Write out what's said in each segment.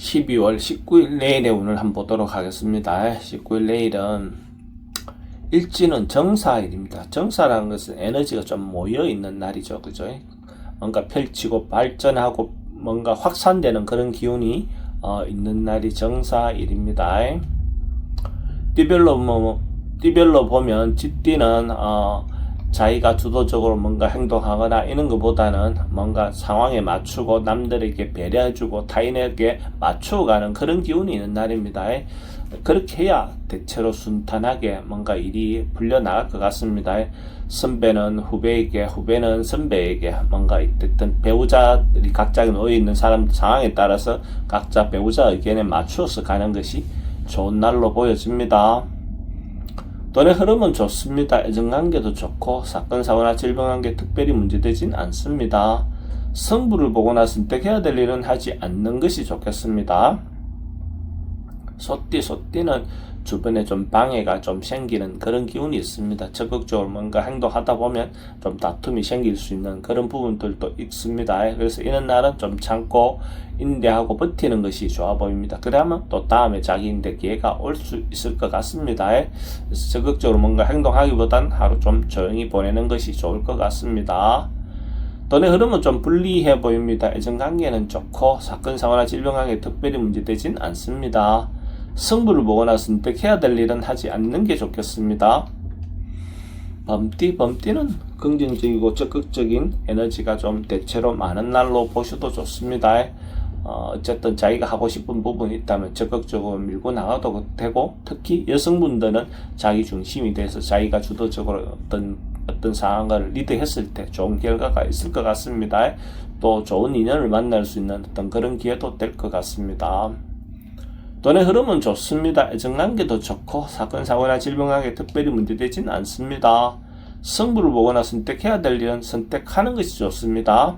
12월 19일 내일의 운을 한번 보도록 하겠습니다. 19일 내일은 일지는 정사일입니다. 정사라는 것은 에너지가 좀 모여있는 날이죠. 그죠? 뭔가 펼치고 발전하고 뭔가 확산되는 그런 기운이 있는 날이 정사일입니다. 띠별로 보면 쥐띠는 자기가 주도적으로 뭔가 행동하거나 이런 것보다는 뭔가 상황에 맞추고 남들에게 배려해주고 타인에게 맞추어가는 그런 기운이 있는 날입니다. 그렇게 해야 대체로 순탄하게 뭔가 일이 풀려나갈 것 같습니다. 선배는 후배에게, 후배는 선배에게 뭔가 어쨌든 배우자들이 각자 놓여 있는 사람 상황에 따라서 각자 배우자 의견에 맞추어서 가는 것이 좋은 날로 보여집니다. 돈의 흐름은 좋습니다. 애정관계도 좋고 사건, 사고나 질병관계 특별히 문제되진 않습니다. 성부를 보거나 선택해야 될 일은 하지 않는 것이 좋겠습니다. 소띠는 주변에 좀 방해가 좀 생기는 그런 기운이 있습니다. 적극적으로 뭔가 행동하다 보면 좀 다툼이 생길 수 있는 그런 부분들도 있습니다. 그래서 이런 날은 좀 참고 인내하고 버티는 것이 좋아 보입니다. 그러면 또 다음에 자기인데 기회가 올 수 있을 것 같습니다. 그래서 적극적으로 뭔가 행동하기보단 하루 좀 조용히 보내는 것이 좋을 것 같습니다. 돈의 흐름은 좀 불리해 보입니다. 애정관계는 좋고 사건, 사고나 질병관계 특별히 문제되진 않습니다. 성부를 보거나 선택해야 될 일은 하지 않는 게 좋겠습니다. 범띠는 긍정적이고 적극적인 에너지가 좀 대체로 많은 날로 보셔도 좋습니다. 어쨌든 자기가 하고 싶은 부분이 있다면 적극적으로 밀고 나가도 되고, 특히 여성분들은 자기 중심이 돼서 자기가 주도적으로 어떤 상황을 리드했을 때 좋은 결과가 있을 것 같습니다. 또 좋은 인연을 만날 수 있는 어떤 그런 기회도 될 것 같습니다. 돈의 흐름은 좋습니다. 애정관계도 좋고 사건, 사고나 질병관계 특별히 문제되진 않습니다. 성부를 보거나 선택해야 될 일은 선택하는 것이 좋습니다.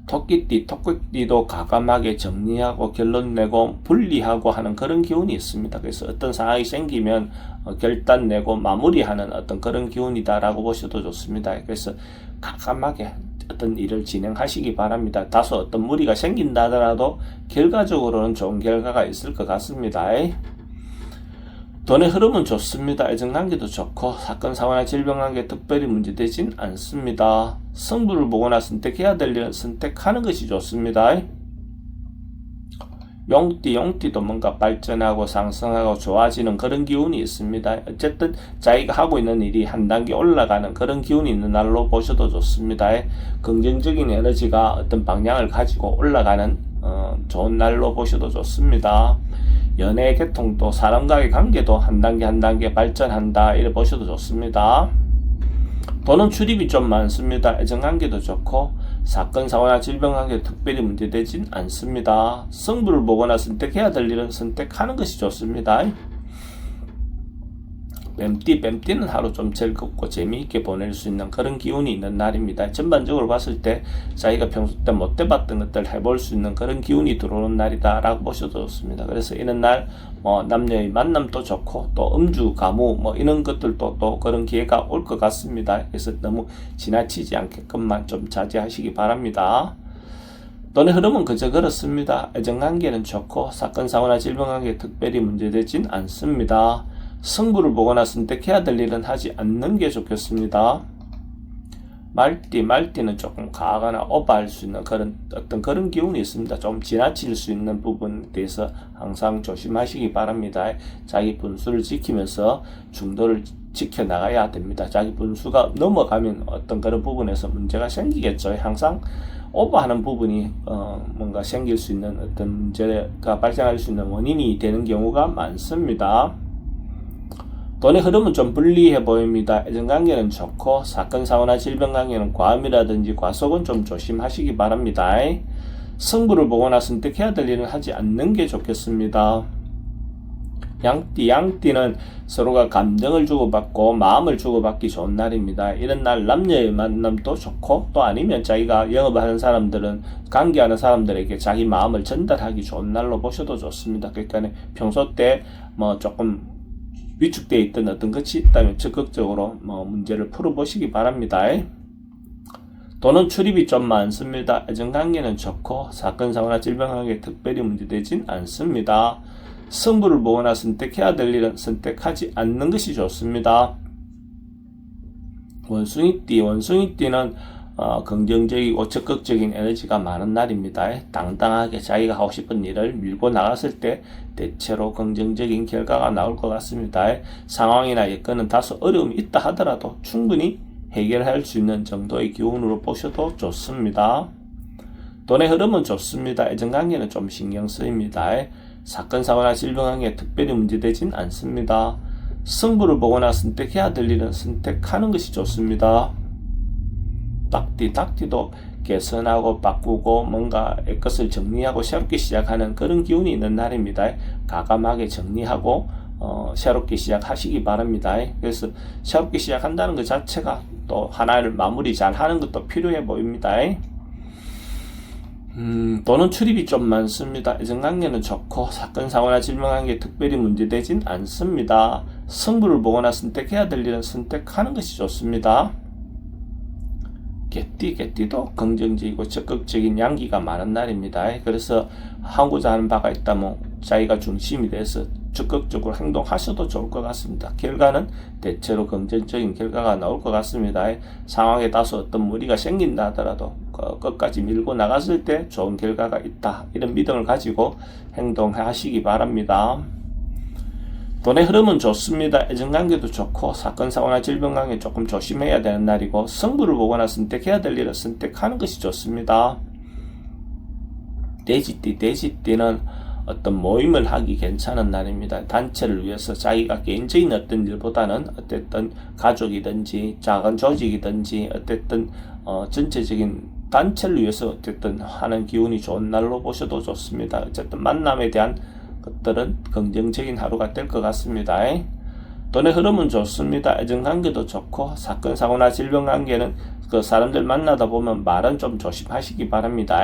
토끼띠도 과감하게 정리하고 결론 내고 분리하고 하는 그런 기운이 있습니다. 그래서 어떤 상황이 생기면 결단 내고 마무리하는 어떤 그런 기운이다라고 보셔도 좋습니다. 그래서 과감하게 어떤 일을 진행하시기 바랍니다. 다소 어떤 무리가 생긴다 하더라도 결과적으로는 좋은 결과가 있을 것 같습니다. 돈의 흐름은 좋습니다. 애정관계도 좋고 사건, 사고나 질병관계 특별히 문제되진 않습니다. 성부를 보거나 선택해야 될 일은 선택하는 것이 좋습니다. 용띠도 뭔가 발전하고 상승하고 좋아지는 그런 기운이 있습니다. 어쨌든 자기가 하고 있는 일이 한 단계 올라가는 그런 기운이 있는 날로 보셔도 좋습니다. 긍정적인 에너지가 어떤 방향을 가지고 올라가는 좋은 날로 보셔도 좋습니다. 연애, 개통도 사람과의 관계도 한 단계 한 단계 발전한다 이렇게 보셔도 좋습니다. 돈은 출입이 좀 많습니다. 애정관계도 좋고 사건, 사고나 질병관계 특별히 문제되진 않습니다. 성부를 보거나 선택해야 될 일은 선택하는 것이 좋습니다. 뱀띠는 하루 좀 즐겁고 재미있게 보낼 수 있는 그런 기운이 있는 날입니다. 전반적으로 봤을 때 자기가 평소 때 못 해봤던 것들 해볼 수 있는 그런 기운이 들어오는 날이다 라고 보셔도 좋습니다. 그래서 이런 날 남녀의 만남도 좋고 또 음주, 가무 이런 것들도 또 그런 기회가 올 것 같습니다. 그래서 너무 지나치지 않게끔만 좀 자제하시기 바랍니다. 돈의 흐름은 그저 그렇습니다. 애정관계는 좋고 사건, 사고나 질병관계 특별히 문제되진 않습니다. 성부를 보거나 선택해야 될 일은 하지 않는 게 좋겠습니다. 말띠는 조금 과하거나 오버할 수 있는 그런 기운이 있습니다. 좀 지나칠 수 있는 부분에 대해서 항상 조심하시기 바랍니다. 자기 분수를 지키면서 중도를 지켜나가야 됩니다. 자기 분수가 넘어가면 어떤 그런 부분에서 문제가 생기겠죠. 항상 오버하는 부분이 뭔가 생길 수 있는 어떤 문제가 발생할 수 있는 원인이 되는 경우가 많습니다. 돈의 흐름은 좀 불리해 보입니다. 애정관계는 좋고 사건, 사고나 질병관계는 과음이라든지 과속은 좀 조심하시기 바랍니다. 성부를 보거나 선택해야 될 일은 하지 않는 게 좋겠습니다. 양띠는 서로가 감정을 주고받고 마음을 주고받기 좋은 날입니다. 이런 날 남녀의 만남도 좋고 또 아니면 자기가 영업하는 사람들은 관계하는 사람들에게 자기 마음을 전달하기 좋은 날로 보셔도 좋습니다. 그러니까 평소 때 조금 위축되어 있던 어떤 것이 있다면 적극적으로 문제를 풀어보시기 바랍니다. 돈은 출입이 좀 많습니다. 애정관계는 좋고 사건, 사고나 질병관계 특별히 문제되진 않습니다. 승부를 보거나 선택해야 될 일은 선택하지 않는 것이 좋습니다. 원숭이띠는 긍정적이고 적극적인 에너지가 많은 날입니다. 당당하게 자기가 하고 싶은 일을 밀고 나갔을 때 대체로 긍정적인 결과가 나올 것 같습니다. 상황이나 여건은 다소 어려움이 있다 하더라도 충분히 해결할 수 있는 정도의 기운으로 보셔도 좋습니다. 돈의 흐름은 좋습니다. 애정관계는 좀 신경 쓰입니다. 사건, 사고나 질병관계 특별히 문제되진 않습니다. 승부를 보거나 선택해야 될 일은 선택하는 것이 좋습니다. 닭띠도 개선하고 바꾸고 뭔가 것을 정리하고 새롭게 시작하는 그런 기운이 있는 날입니다. 과감하게 정리하고 새롭게 시작하시기 바랍니다. 그래서 새롭게 시작한다는 것 자체가 또 하나를 마무리 잘 하는 것도 필요해 보입니다. 돈은 출입이 좀 많습니다. 애정관계는 좋고 사건, 사고나 질병관계 특별히 문제되진 않습니다. 승부를 보거나 선택해야 될 일은 선택하는 것이 좋습니다. 개띠도 긍정적이고 적극적인 양기가 많은 날입니다. 그래서 하고자 하는 바가 있다면 자기가 중심이 돼서 적극적으로 행동하셔도 좋을 것 같습니다. 결과는 대체로 긍정적인 결과가 나올 것 같습니다. 상황에 다소 어떤 무리가 생긴다 하더라도 끝까지 밀고 나갔을 때 좋은 결과가 있다, 이런 믿음을 가지고 행동하시기 바랍니다. 돈의 흐름은 좋습니다. 애정관계도 좋고 사건, 사고나 질병관계 조금 조심해야 되는 날이고 승부를 보거나 선택해야 될 일을 선택하는 것이 좋습니다. 돼지띠는 어떤 모임을 하기 괜찮은 날입니다. 단체를 위해서 자기가 개인적인 어떤 일보다는 어쨌든 가족이든지 작은 조직이든지 어쨌든 전체적인 단체를 위해서 어쨌든 하는 기운이 좋은 날로 보셔도 좋습니다. 어쨌든 만남에 대한 것들은 긍정적인 하루가 될 것 같습니다. 돈의 흐름은 좋습니다. 애정관계도 좋고 사건, 사고나 질병관계는 그 사람들 만나다 보면 말은 좀 조심하시기 바랍니다.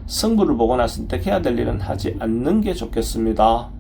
승부를 보거나 선택해야 될 일은 하지 않는 게 좋겠습니다.